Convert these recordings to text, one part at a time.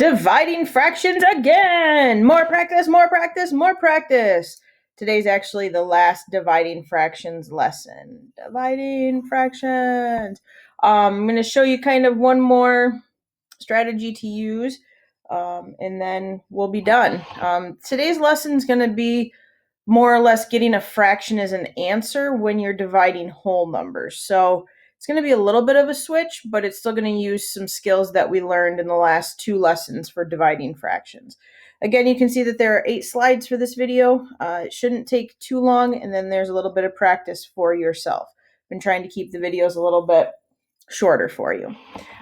Dividing fractions again. More practice, more practice, more practice. Today's actually the last dividing fractions lesson. Dividing fractions. I'm going to show you kind of one more strategy to use, and then we'll be done. Today's lesson is going to be more or less getting a fraction as an answer when you're dividing whole numbers. So it's going to be a little bit of a switch, but it's still going to use some skills that we learned in the last 2 lessons for dividing fractions. Again, you can see that there are 8 slides for this video. It shouldn't take too long, and then there's a little bit of practice for yourself. I've been trying to keep the videos a little bit shorter for you.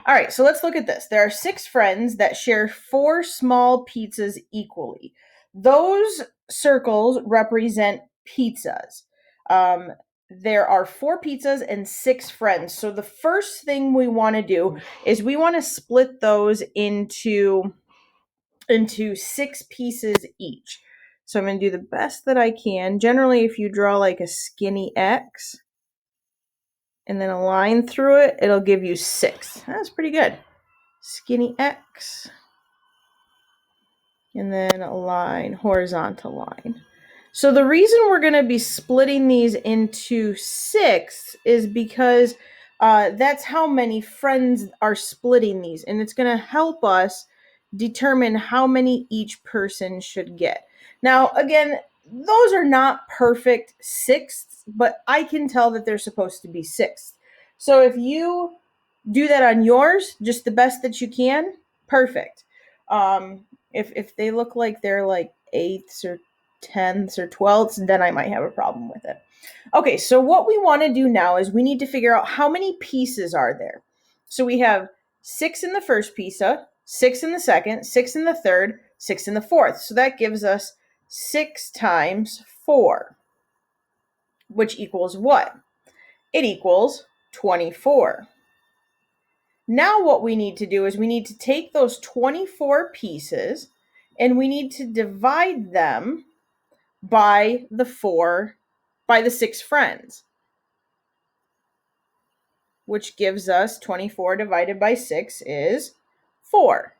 All right, so let's look at this. There are 6 friends that share 4 small pizzas equally. Those circles represent pizzas. There are 4 pizzas and 6 friends. So the first thing we want to do is we want to split those into 6 pieces each. So I'm going to do the best that I can. Generally, if you draw like a skinny X and then a line through it, it'll give you 6. That's pretty good. Skinny X. And then a line, horizontal line. So the reason we're going to be splitting these into 6 is because that's how many friends are splitting these. And it's going to help us determine how many each person should get. Now, again, those are not perfect sixths, but I can tell that they're supposed to be sixths. So if you do that on yours, just the best that you can, perfect. If they look like they're like eighths or tenths or twelfths, then I might have a problem with it. Okay, so what we want to do now is we need to figure out how many pieces are there. So we have 6 in the first pizza, 6 in the second, 6 in the third, 6 in the fourth. So that gives us 6 times 4, which equals what? It equals 24. Now what we need to do is we need to take those 24 pieces and we need to divide them by the 6 friends, which gives us 24 divided by 6 is 4.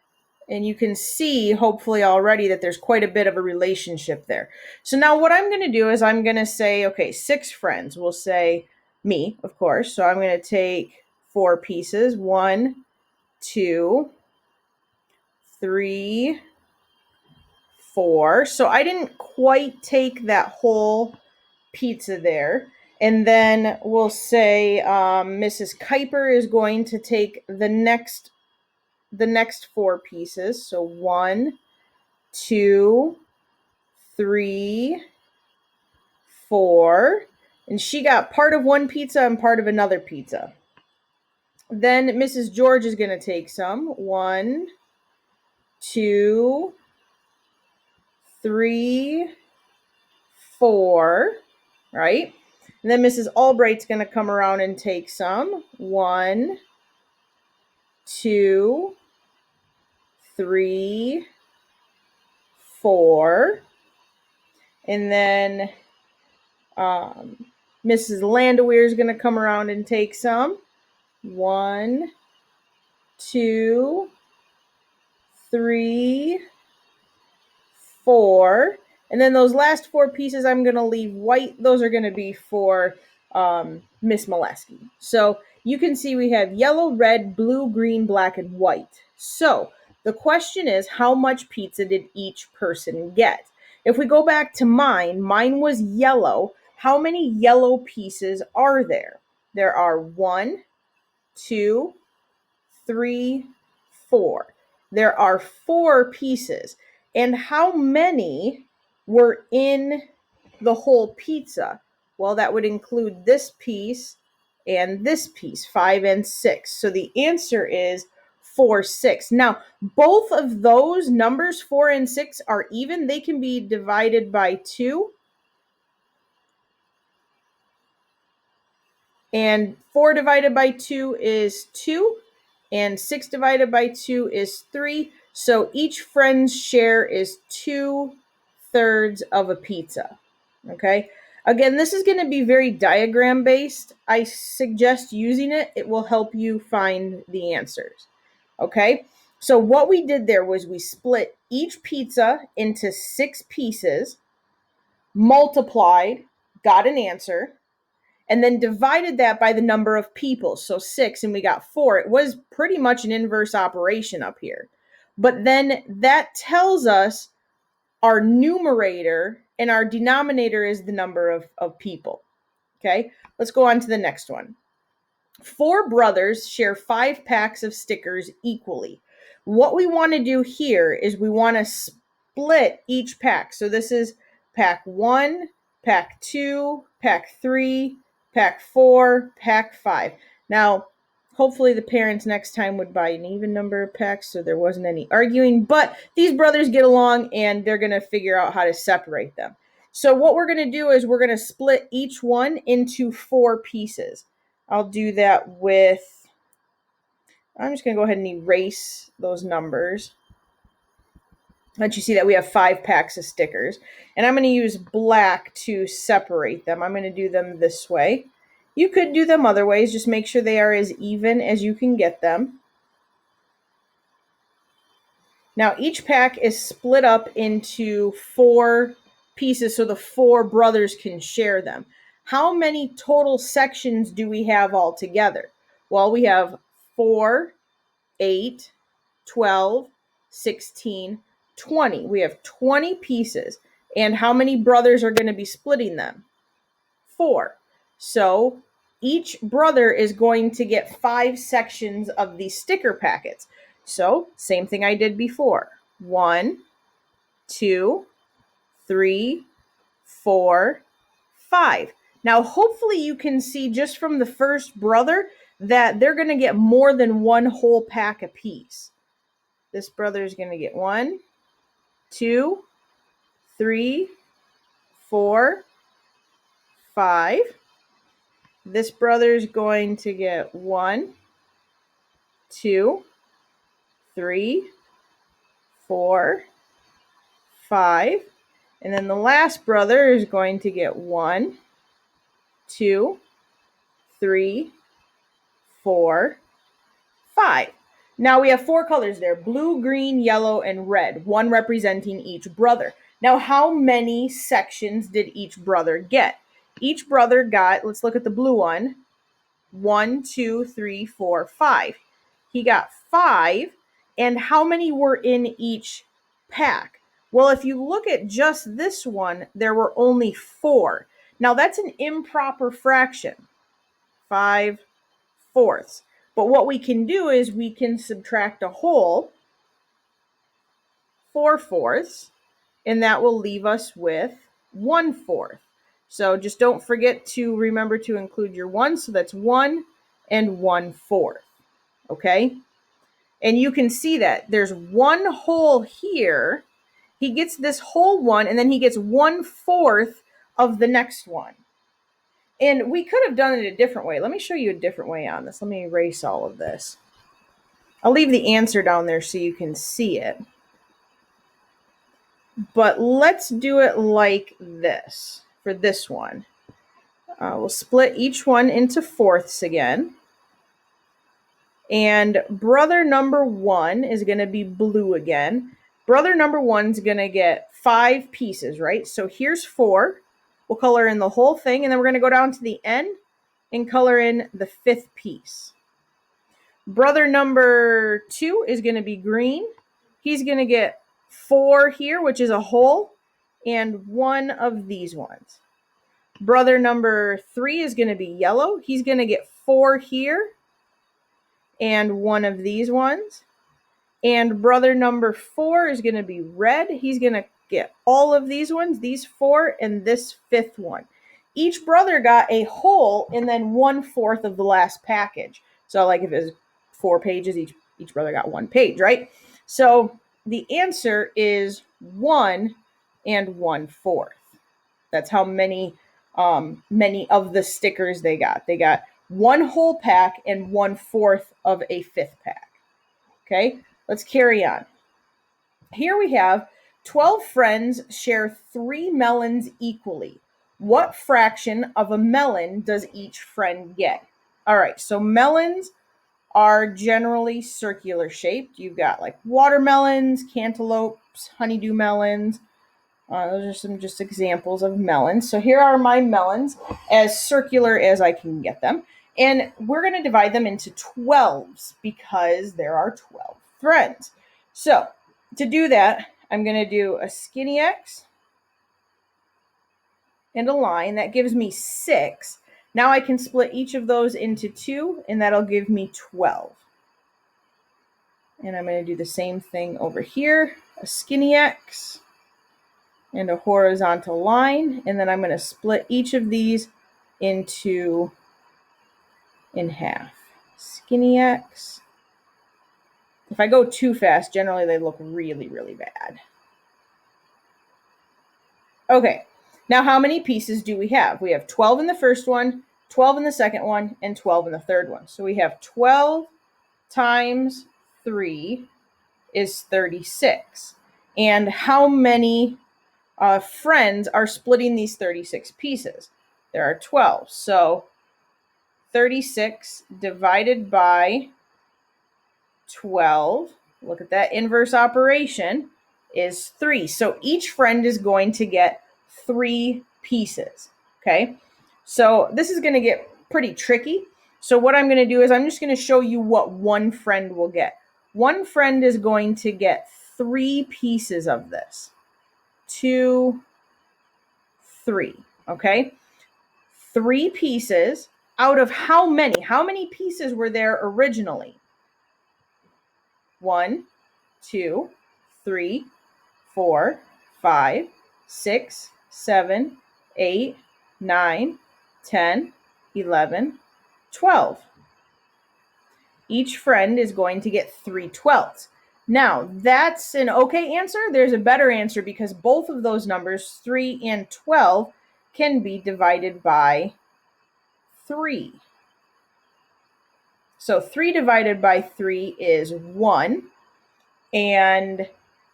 And you can see hopefully already that there's quite a bit of a relationship there. So now what I'm going to do is I'm going to say, okay, 6 friends. We'll say me, of course. So I'm going to take 4 pieces. 1, 2, 3, 4. So I didn't quite take that whole pizza there. And then we'll say Mrs. Kuiper is going to take the next 4 pieces. So 1, 2, 3, 4. And she got part of one pizza and part of another pizza. Then Mrs. George is going to take some. 1, 2, 3, 4, right? And then Mrs. Albright's going to come around and take some. 1, 2, 3, 4. And then Mrs. Landeweer is going to come around and take some. 1, 2, 3, 4. And then those last 4 pieces I'm going to leave white. Those are going to be for Miss Molesky. So you can see we have yellow, red, blue, green, black, and white. So the question is, how much pizza did each person get? If we go back to mine was yellow. How many yellow pieces are there? There are 1, 2, 3, 4. There are 4 pieces. And how many were in the whole pizza? Well, that would include this piece and this piece, 5 and 6. So the answer is 4, 6. Now, both of those numbers, 4 and 6, are even. They can be divided by 2. And 4 divided by 2 is 2. And 6 divided by 2 is 3. So each friend's share is 2/3 of a pizza. Okay. Again, this is going to be very diagram based. I suggest using it. It will help you find the answers. Okay. So what we did there was we split each pizza into 6 pieces, multiplied, got an answer, and then divided that by the number of people. So 6, and we got 4. It was pretty much an inverse operation up here. But then that tells us our numerator and our denominator is the number of people. Okay, let's go on to the next one. 4 brothers share 5 packs of stickers equally. What we want to do here is we want to split each pack. So this is pack 1, pack 2, pack 3, pack 4, pack 5. Now, hopefully the parents next time would buy an even number of packs so there wasn't any arguing, but these brothers get along and they're going to figure out how to separate them. So what we're going to do is we're going to split each one into 4 pieces. I'll do that with, I'm just going to go ahead and erase those numbers. Let you see that we have 5 packs of stickers. And I'm going to use black to separate them. I'm going to do them this way. You could do them other ways. Just make sure they are as even as you can get them. Now each pack is split up into 4 pieces so the 4 brothers can share them. How many total sections do we have all together? Well, we have 4, 8, 12, 16, 20. We have 20 pieces. And how many brothers are going to be splitting them? 4. So each brother is going to get 5 sections of these sticker packets. So same thing I did before. 1, 2, 3, 4, 5. Now, hopefully you can see just from the first brother that they're going to get more than 1 whole pack apiece. This brother is going to get 1, 2, 3, 4, 5. This brother is going to get 1, 2, 3, 4, 5. And then the last brother is going to get 1, 2, 3, 4, 5. Now we have 4 colors there: blue, green, yellow, and red, 1 representing each brother. Now how many sections did each brother get? Each brother got, let's look at the blue one, 1, 2, 3, 4, 5. He got 5. And how many were in each pack? Well, if you look at just this one, there were only 4. Now that's an improper fraction, 5/4. But what we can do is we can subtract a whole, 4/4, and that will leave us with 1/4. So just don't forget to remember to include your 1. So that's 1 and 1/4. Okay? And you can see that there's 1 whole here. He gets this whole 1, and then he gets 1/4 of the next one. And we could have done it a different way. Let me show you a different way on this. Let me erase all of this. I'll leave the answer down there so you can see it. But let's do it like this for this one. We'll split each one into 4ths again. And brother number 1 is going to be blue again. Brother number 1 is going to get 5 pieces, right? So here's 4. We'll color in the whole thing, and then we're going to go down to the end and color in the 5th piece. Brother number 2 is going to be green. He's going to get 4 here, which is a whole, and 1 of these ones. Brother number 3 is going to be yellow. He's going to get 4 here and 1 of these ones. And brother number 4 is going to be red. He's going to get all of these ones, these 4, and this 5th one. Each brother got a whole and then 1/4 of the last package. So like if it was 4 pages, each brother got 1 page, right? So the answer is 1 and 1/4. That's how many of the stickers they got. They got 1 whole pack and 1/4 of a 5th pack. Okay, let's carry on. Here we have 12 friends share 3 melons equally. What fraction of a melon does each friend get? All right, so melons are generally circular shaped. You've got like watermelons, cantaloupes, honeydew melons. Those are some just examples of melons. So here are my melons, as circular as I can get them. And we're going to divide them into 12s because there are 12 friends. So to do that, I'm going to do a skinny X and a line. That gives me 6. Now I can split each of those into 2, and that'll give me 12. And I'm going to do the same thing over here, a skinny X and a horizontal line, and then I'm going to split each of these in half. Skinny X. If I go too fast, generally they look really, really bad. Okay, now how many pieces do we have? We have 12 in the first one, 12 in the second one, and 12 in the third one. So we have 12 times 3 is 36. And how many friends are splitting these 36 pieces? There are 12. So 36 divided by 12, look at that inverse operation, is 3. So each friend is going to get 3 pieces, okay? So this is going to get pretty tricky. So what I'm going to do is I'm just going to show you what one friend will get. One friend is going to get 3 pieces of this. 2, 3, okay? 3 pieces out of how many? How many pieces were there originally? 1, 2, 3, 4, 5, 6, 7, 8, 9, 10, 11, 12. Each friend is going to get 3/12. Now, that's an okay answer. There's a better answer because both of those numbers, 3 and 12, can be divided by 3. So 3 divided by 3 is 1, and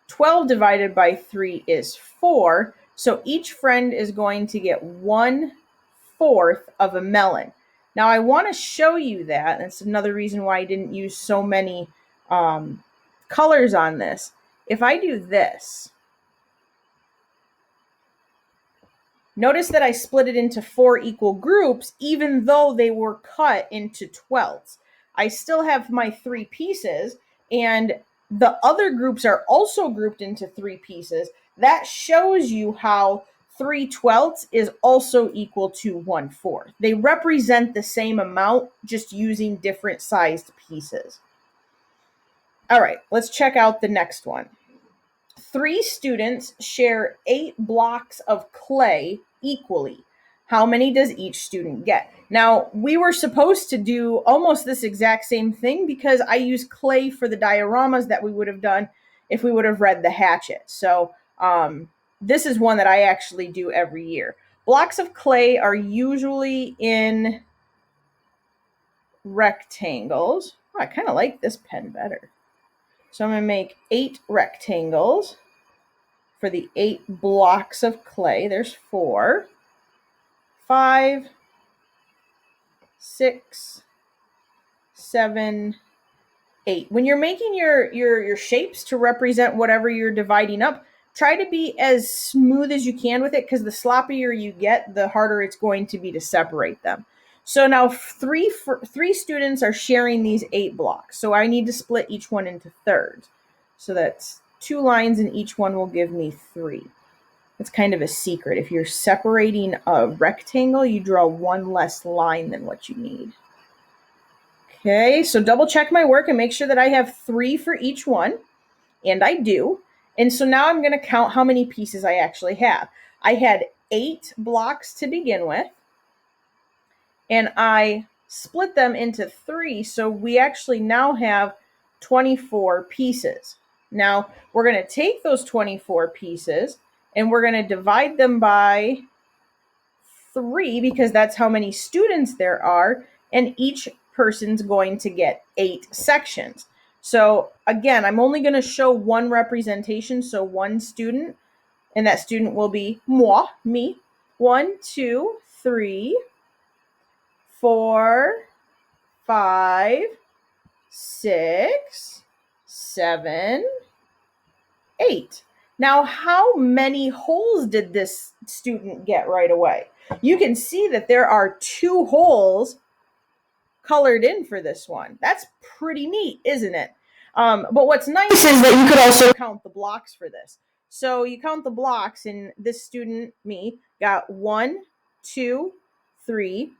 12 divided by 3 is 4. So each friend is going to get 1/4 of a melon. Now I want to show you that. That's another reason why I didn't use so many colors on this. If I do this, notice that I split it into 4 equal groups, even though they were cut into 12s. I still have my 3 pieces, and the other groups are also grouped into 3 pieces. That shows you how 3/12 is also equal to 1/4. They represent the same amount, just using different sized pieces. All right, let's check out the next one. 3 students share 8 blocks of clay equally. How many does each student get? Now, we were supposed to do almost this exact same thing because I used clay for the dioramas that we would have done if we would have read the Hatchet. So this is one that I actually do every year. Blocks of clay are usually in rectangles. Oh, I kind of like this pen better. So I'm going to make 8 rectangles for the 8 blocks of clay. There's 4, 5, 6, 7, 8. When you're making your shapes to represent whatever you're dividing up, try to be as smooth as you can with it, because the sloppier you get, the harder it's going to be to separate them. So now 3 students are sharing these 8 blocks. So I need to split each one into thirds. So that's 2 lines, and each one will give me 3. It's kind of a secret. If you're separating a rectangle, you draw 1 less line than what you need. Okay, so double check my work and make sure that I have 3 for each one, and I do. And so now I'm going to count how many pieces I actually have. I had 8 blocks to begin with, and I split them into 3, so we actually now have 24 pieces. Now, we're going to take those 24 pieces, and we're going to divide them by 3 because that's how many students there are, and each person's going to get 8 sections. So again, I'm only going to show one representation, so one student, and that student will be moi, me. 1, 2, 3, 4, 5, 6, 7, 8. Now, how many wholes did this student get right away? You can see that there are 2 wholes colored in for this one. That's pretty neat, isn't it? But what's nice is that you could also count the blocks for this. So you count the blocks, and this student, me, got 1, 2, 3,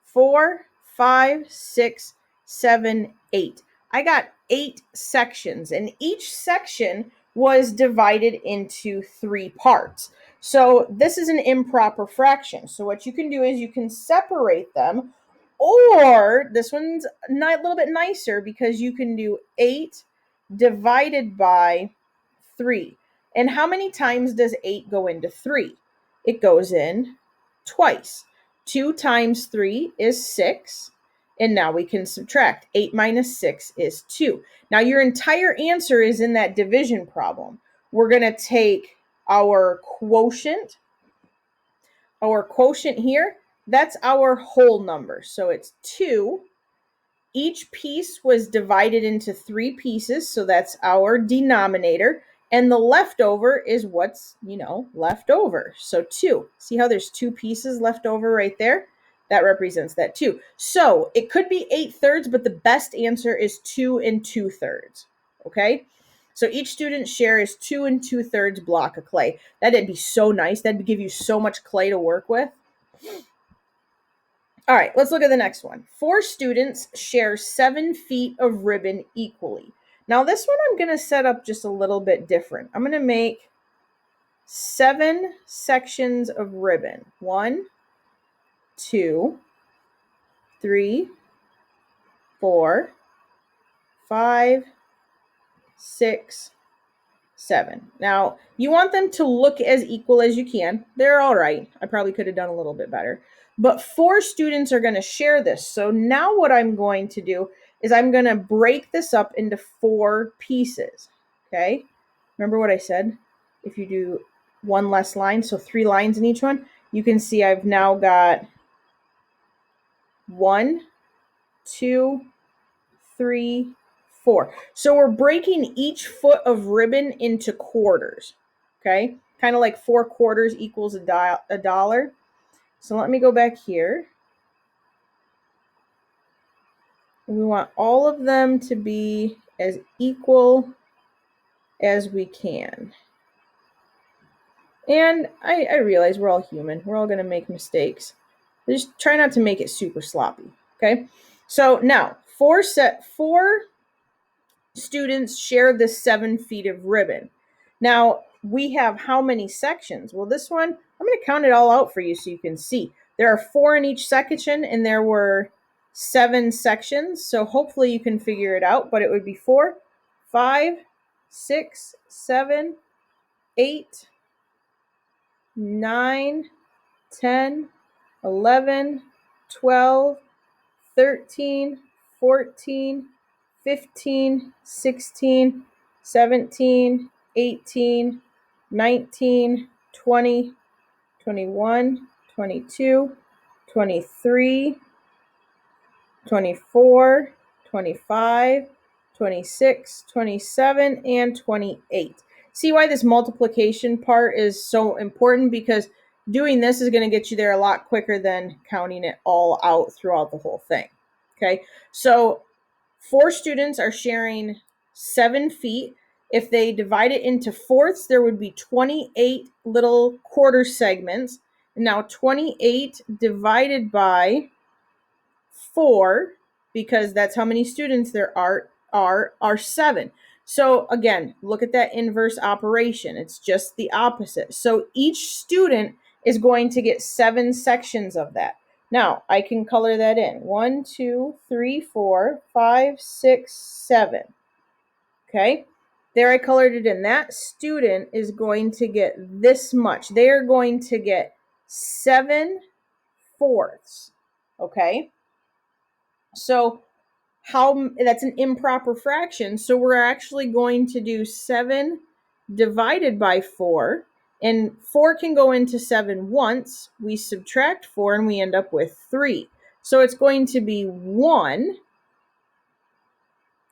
4, 5, 6, 7, 8. I got 8 sections, and each section was divided into 3 parts. So this is an improper fraction. So what you can do is you can separate them, or this one's a little bit nicer because you can do 8 divided by 3. And how many times does 8 go into 3? It goes in twice. 2 times 3 is 6. And now we can subtract. 8 minus 6 is 2. Now your entire answer is in that division problem. We're going to take our quotient here. That's our whole number. So it's 2. Each piece was divided into 3 pieces, so that's our denominator. And the leftover is what's, left over. So 2. See how there's 2 pieces left over right there? That represents that 2. So it could be 8/3, but the best answer is 2 2/3. Okay? So each student's share is 2 2/3 block of clay. That'd be so nice. That'd give you so much clay to work with. All right, let's look at the next one. 4 students share 7 feet of ribbon equally. Now this one I'm going to set up just a little bit different. I'm going to make 7 sections of ribbon. 1, 2, 3, 4, 5, 6, 7. Now, you want them to look as equal as you can. They're all right. I probably could have done a little bit better. But 4 students are going to share this. So now what I'm going to do is I'm going to break this up into 4 pieces. Okay? Remember what I said? If you do 1 less line, so 3 lines in each one, you can see I've now got 1, 2, 3, 4. So we're breaking each foot of ribbon into quarters. Okay? Kind of like 4 quarters equals a dollar. So let me go back here. We want all of them to be as equal as we can. And I realize we're all human. We're all going to make mistakes. Just try not to make it super sloppy. Okay? So now, 4 students share this 7 feet of ribbon. Now, we have how many sections? Well, this one, I'm going to count it all out for you so you can see. There are 4 in each section, and there were 7 sections. So hopefully you can figure it out, but it would be 4, 5, 6, 7, 8, 9, 10, 11, 12, 13, 14, 15, 16, 17, 18, 19, 20, 21, 22, 23, 24, 25, 26, 27, and 28. See why this multiplication part is so important? Because doing this is going to get you there a lot quicker than counting it all out throughout the whole thing. Okay, so 4 students are sharing 7 feet. If they divide it into fourths, there would be 28 little quarter segments. And now 28 divided by 4, because that's how many students there are 7. So again, look at that inverse operation. It's just the opposite. So each student is going to get 7 sections of that. Now, I can color that in. 1, 2, 3, 4, 5, 6, 7. Okay? There I colored it in. That student is going to get this much. They are going to get 7 fourths. Okay? So that's an improper fraction. So we're actually going to do 7 divided by 4. And 4 can go into 7 once. We subtract 4 and we end up with 3. So it's going to be 1.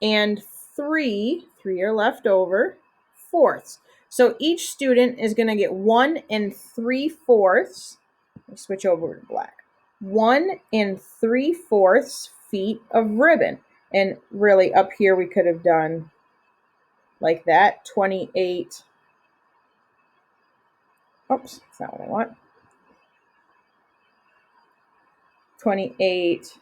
and 3 are left over, fourths. So each student is going to get 1 3/4. Let me switch over to black. 1 3/4 feet of ribbon. And really up here we could have done like that, 28. Oops, that's not what I want. 28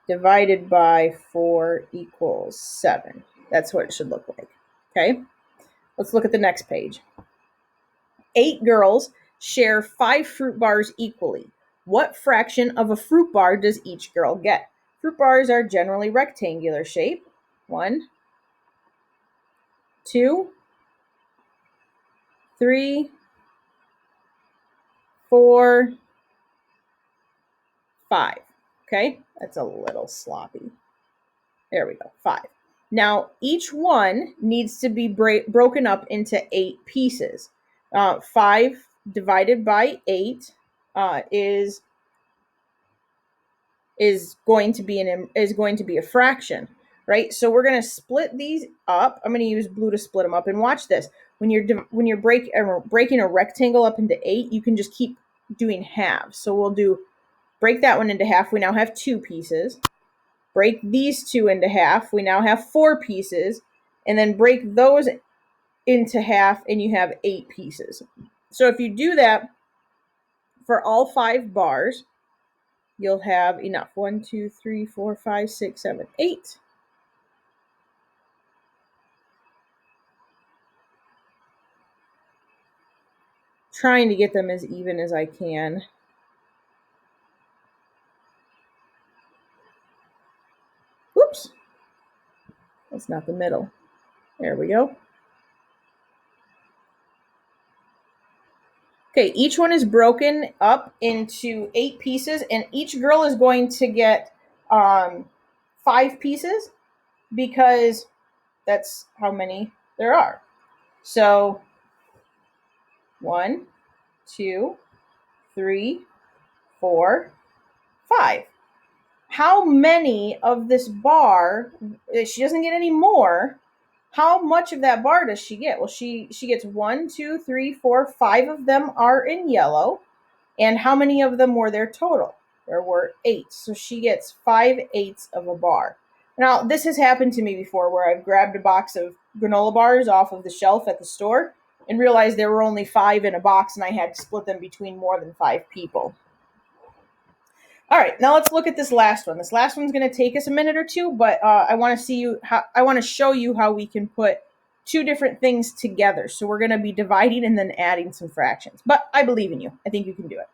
divided by 4 equals 7. That's what it should look like. Okay, let's look at the next page. 8 girls share 5 fruit bars equally. What fraction of a fruit bar does each girl get? Fruit bars are generally rectangular shape. 1, 2, 3, 4, 5. Okay, that's a little sloppy. There we go, 5. Now, each one needs to be broken up into 8 pieces. 5 divided by 8 is going to be a fraction, right? So we're going to split these up. I'm going to use blue to split them up, and watch this. When you're breaking a rectangle up into 8, you can just keep doing halves. So we'll break that one into half. We now have 2 pieces. Break these 2 into half. We now have 4 pieces, and then break those into half, and you have 8 pieces. So if you do that for all 5 bars, you'll have enough. 1, 2, 3, 4, 5, 6, 7, 8. Trying to get them as even as I can. Whoops. That's not the middle. There we go. Okay, each one is broken up into 8 pieces, and each girl is going to get 5 pieces because that's how many there are. So 1, 2, 3, 4, 5. How many of this bar, she doesn't get any more, how much of that bar does she get? Well, she gets 1, 2, 3, 4, 5 of them are in yellow. And how many of them were there total? There were 8. So she gets 5/8 of a bar. Now, this has happened to me before where I've grabbed a box of granola bars off of the shelf at the store and realized there were only 5 in a box, and I had to split them between more than 5 people. All right, now let's look at this last one. This last one's going to take us a minute or two, but I want to show you how we can put 2 different things together. So we're going to be dividing and then adding some fractions. But I believe in you. I think you can do it.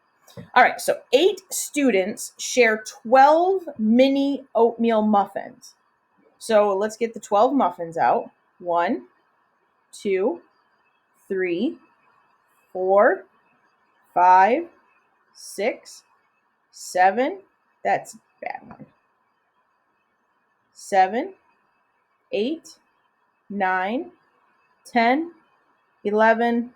All right, so 8 students share 12 mini oatmeal muffins. So let's get the 12 muffins out. 1, 2, 3, 4, 5, 6, 7, that's a bad one. 7, 8, 9, 10, 11,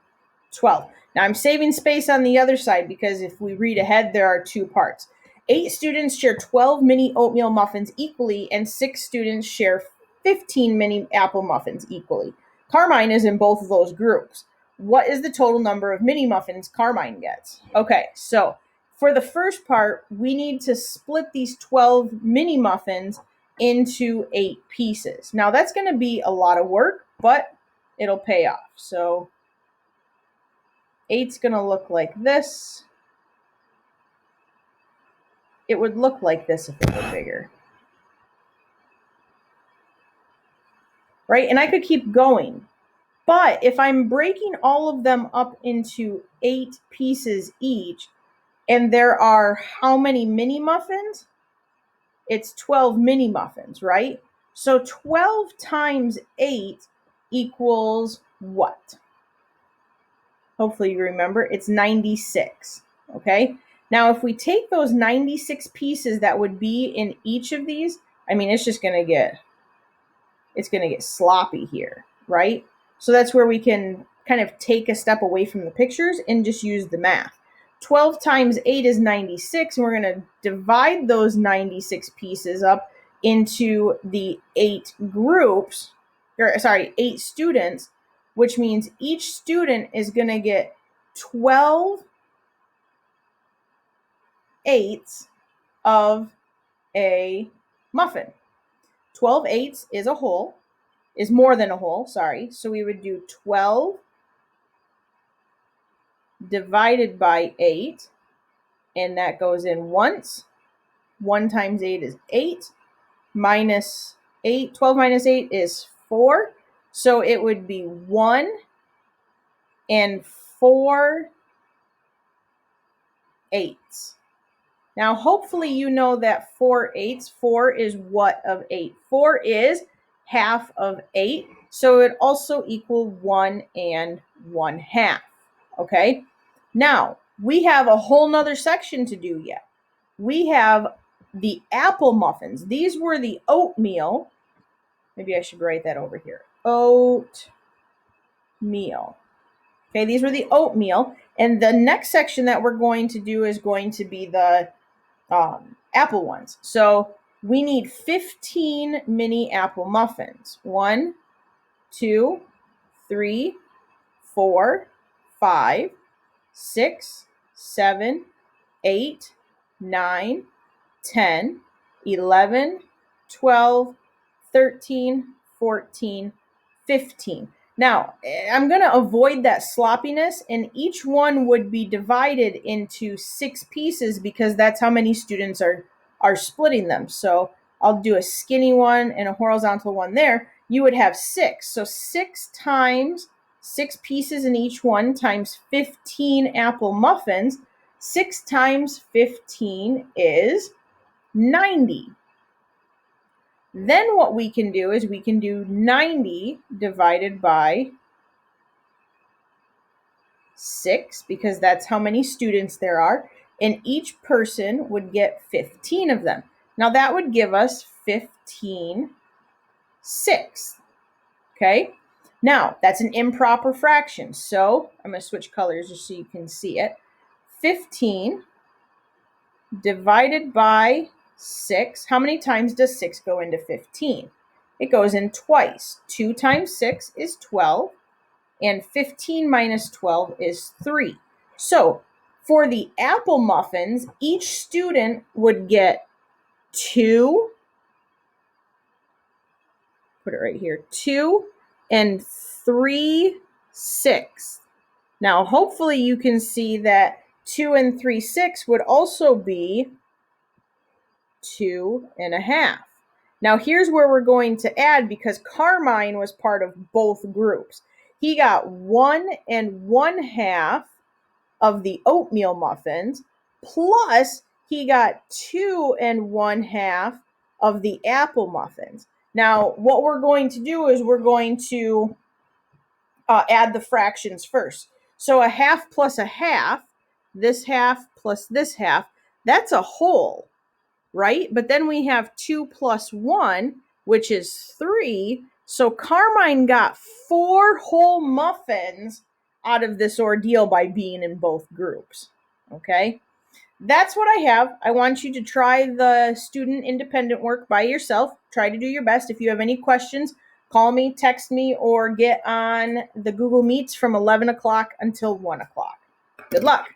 12. Now I'm saving space on the other side because if we read ahead, there are 2 parts. 8 students share 12 mini oatmeal muffins equally, and 6 students share 15 mini apple muffins equally. Carmine is in both of those groups. What is the total number of mini muffins Carmine gets? Okay, so for the first part, we need to split these 12 mini muffins into 8 pieces. Now that's going to be a lot of work, but it'll pay off. So 8's going to look like this. It would look like this if it were bigger. Right? And I could keep going. But if I'm breaking all of them up into 8 pieces each, and there are how many mini muffins? It's 12 mini muffins, right? So 12 times 8 equals what? Hopefully you remember, it's 96, okay? Now, if we take those 96 pieces that would be in each of these, I mean, it's going to get sloppy here, right? So that's where we can kind of take a step away from the pictures and just use the math. 12 times 8 is 96, and we're going to divide those 96 pieces up into the 8 groups, or sorry, 8 students, which means each student is going to get 12 eighths of a muffin. 12 eighths is a whole, is more than a whole, sorry. So we would do 12 divided by 8, and that goes in once. 1 times 8 is 8, minus 8, 12 minus 8 is 4. So it would be 1 and 4 eighths. Now, hopefully you know that 4 eighths, 4 is what of 8? 4 is half of 8, so it also equal 1 and 1/2, okay? Now, we have a whole nother section to do yet. We have the apple muffins. These were the oatmeal. Maybe I should write that over here. Oatmeal. Okay, these were the oatmeal. And the next section that we're going to do is going to be the apple ones. So we need 15 mini apple muffins. 1, 2, 3, 4, 5, 6, 7, 8, 9, 10, 11, 12, 13, 14, 15. Now, I'm going to avoid that sloppiness, and each one would be divided into 6 pieces because that's how many students are splitting them. So I'll do a skinny one and a horizontal one there. You would have 6. So 6 times 6 pieces in each one times 15 apple muffins. 6 times 15 is 90. Then what we can do is we can do 90 divided by 6 because that's how many students there are, and each person would get 15 of them. Now that would give us 15 sixths, okay? Now that's an improper fraction, so I'm going to switch colors just so you can see it. 15 divided by 6. How many times does 6 go into 15? It goes in twice. 2 times 6 is 12, and 15 minus 12 is 3. So for the apple muffins, each student would get 2, put it right here, 2 and 3 sixths. Now, hopefully you can see that 2 and 3 sixths would also be 2.5. Now here's where we're going to add, because Carmine was part of both groups. He got 1 and 1/2 of the oatmeal muffins, plus he got 2 and 1/2 of the apple muffins. Now what we're going to do is we're going to add the fractions first. So 1/2 plus 1/2, this half plus this half, that's a whole, right? But then we have 2 plus 1, which is 3. So Carmine got 4 whole muffins out of this ordeal by being in both groups, okay? That's what I have. I want you to try the student independent work by yourself. Try to do your best. If you have any questions, call me, text me, or get on the Google Meets from 11 o'clock until 1 o'clock. Good luck.